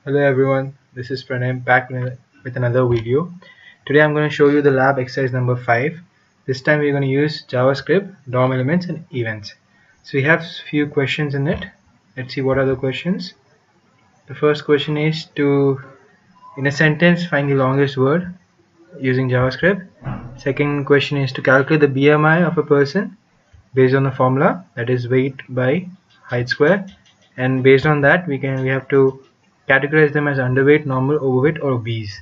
Hello everyone, this is Pranay back with another video. Today I'm going to show you the lab exercise number 5. This time we're going to use JavaScript, DOM elements and events. So we have few questions in it. Let's see what are the questions. The first question is to, in a sentence, find the longest word using JavaScript. Second question is to calculate the BMI of a person based on the formula, that is weight by height square, and based on that we have to categorize them as underweight, normal, overweight or obese.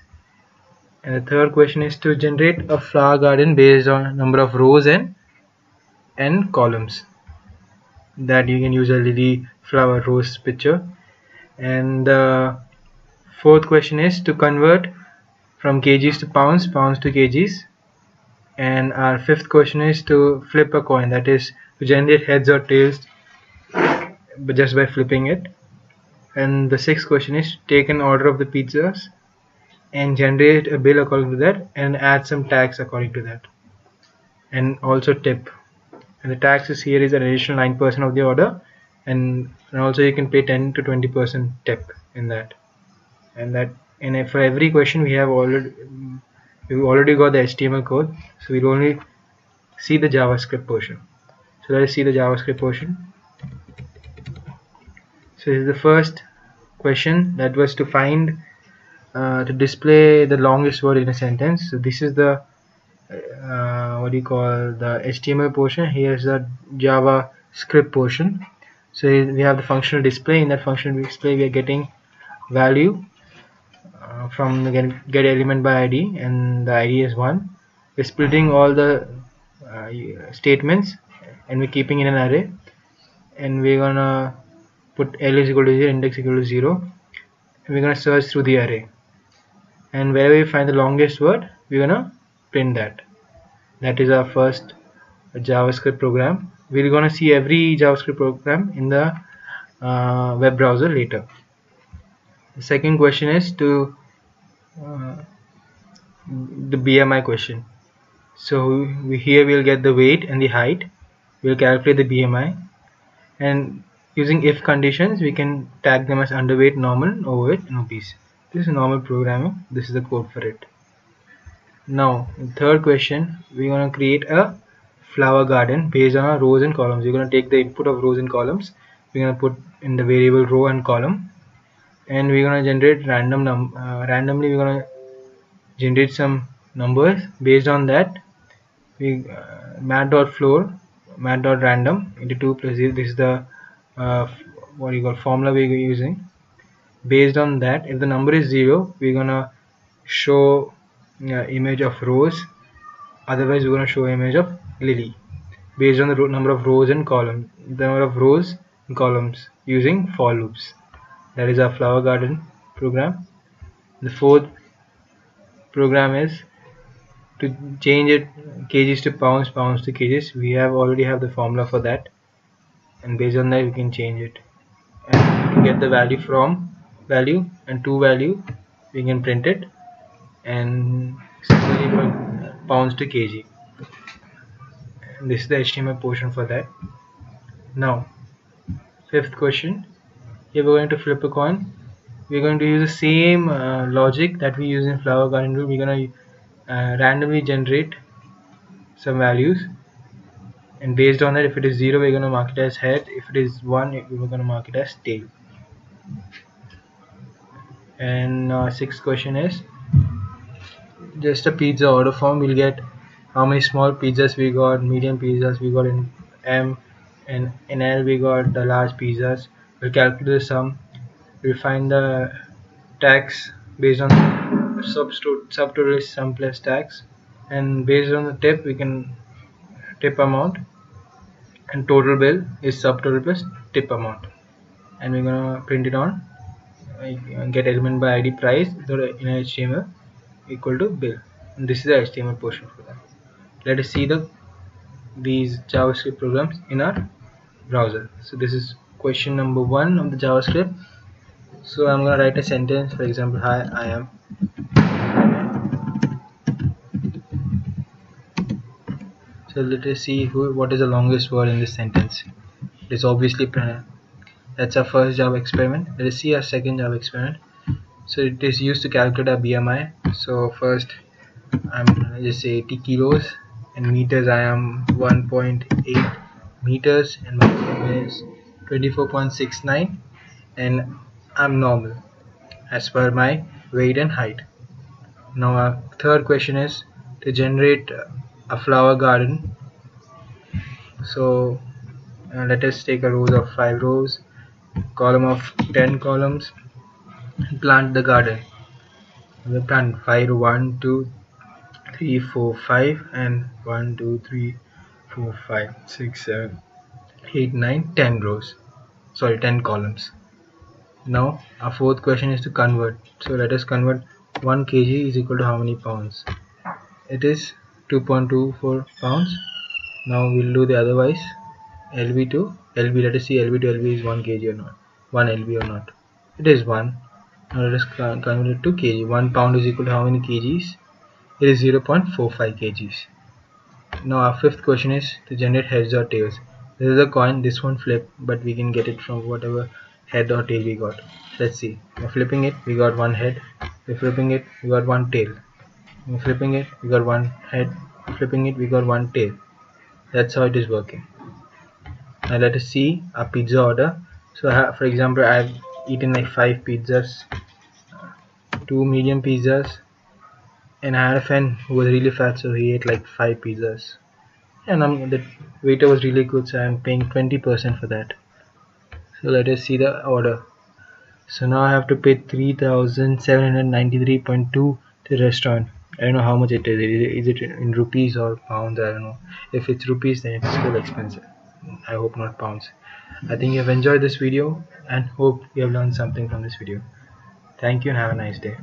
And the third question is to generate a flower garden based on number of rows and columns, that you can use a lily flower rose picture. And the fourth question is to convert from kgs to pounds, pounds to kgs. And our fifth question is to flip a coin, that is to generate heads or tails but just by flipping it. And the sixth question is take an order of the pizzas and generate a bill according to that and add some tax according to that, and also tip. And the taxes here is an additional 9% of the order, and also you can pay 10 to 20% tip in that. And for every question we've already got the HTML code, so we'll only see the JavaScript portion. So let us see the JavaScript portion. So this is the first question, that was to find to display the longest word in a sentence. So this is the the HTML portion. Here is the JavaScript portion. So we have the functional display. In that functional display we are getting value from the get element by ID, and the ID is 1. We're splitting all the statements and we're keeping in an array, and we're gonna put L is equal to 0, index equal to 0. We're gonna search through the array, and wherever we find the longest word we're gonna print that. That is our first JavaScript program. We're gonna see every JavaScript program in the web browser later. The second question is to the BMI question. So here we'll get the weight and the height. We'll calculate the BMI, and using if conditions we can tag them as underweight, normal, overweight and obese. This is normal programming. This is the code for it. Now in the third question we're going to create a flower garden based on our rows and columns. We're going to take the input of rows and columns, we're going to put in the variable row and column, and we're going to generate randomly we're going to generate some numbers. Based on that we mat.random into 2 plus 0. This is the formula we're using. Based on that, if the number is 0 we're gonna show image of rows, otherwise we're gonna show image of lily, based on the number of rows and columns, the number of rows and columns, using for loops. That is our flower garden program. The fourth program is to change it kgs to pounds, pounds to kgs. We already have the formula for that, and based on that we can change it, and we can get the value from value, and to value we can print it, and similarly for pounds to kg. And this is the HTML portion for that. Now fifth question, here we're going to flip a coin. We're going to use the same logic that we use in flower garden. We're going to randomly generate some values, and based on that, if it is 0 we're going to mark it as head, if it is 1 we're going to mark it as tail. And sixth question is just a pizza order form. We'll get how many small pizzas we got, medium pizzas we got in M, and in L we got the large pizzas. We'll calculate the sum. We'll find the tax based on subtotal is sum plus tax, and based on the tip we can tip amount, and total bill is subtotal plus tip amount, and we're gonna print it on get element by ID price in HTML equal to bill. And this is the HTML portion for that. Let us see these JavaScript programs in our browser. So this is question number 1 of the JavaScript. So I'm gonna write a sentence, for example, hi, I am. So let us see what is the longest word in this sentence. It is obviously Pranay. That's our first Java experiment. Let us see our second Java experiment. So it is used to calculate our BMI. So first I'm just say 80 kilos, and meters I am 1.8 meters, and my BMI is 24.69, and I'm normal as per my weight and height. Now our third question is to generate a flower garden. So let us take a rows of 5 rows, column of 10 columns, and plant the garden. We plant 5, 1, 2, 3, 4, 5, and 1, 2, 3, 4, 5, 6, 7, 8, 9, 10 rows. Sorry, 10 columns. Now our fourth question is to convert. So let us convert 1 kg is equal to how many pounds? It is 2.24 pounds. Now we'll do the otherwise. LB to LB. Let us see LB to LB is 1 kg or not. 1 LB or not. It is 1. Now let us convert it to kg. 1 pound is equal to how many kgs? It is 0.45 kgs. Now our fifth question is to generate heads or tails. This is a coin. This won't flip, but we can get it from whatever head or tail we got. Let's see. We're flipping it, we got one head. We're flipping it, we got one tail. We're flipping it, we got one head. Flipping it, we got one tail. That's how it is working. Now let us see a pizza order. So for example, I've eaten like 5 pizzas, 2 medium pizzas, and I had a friend who was really fat, so he ate like 5 pizzas. And the waiter was really good, so I'm paying 20% for that. So let us see the order. So now I have to pay 3,793.2 to the restaurant. I don't know how much it is. Is it in rupees or pounds? I don't know. If it's rupees, then it's still expensive. I hope not pounds. I think you have enjoyed this video and hope you have learned something from this video. Thank you and have a nice day.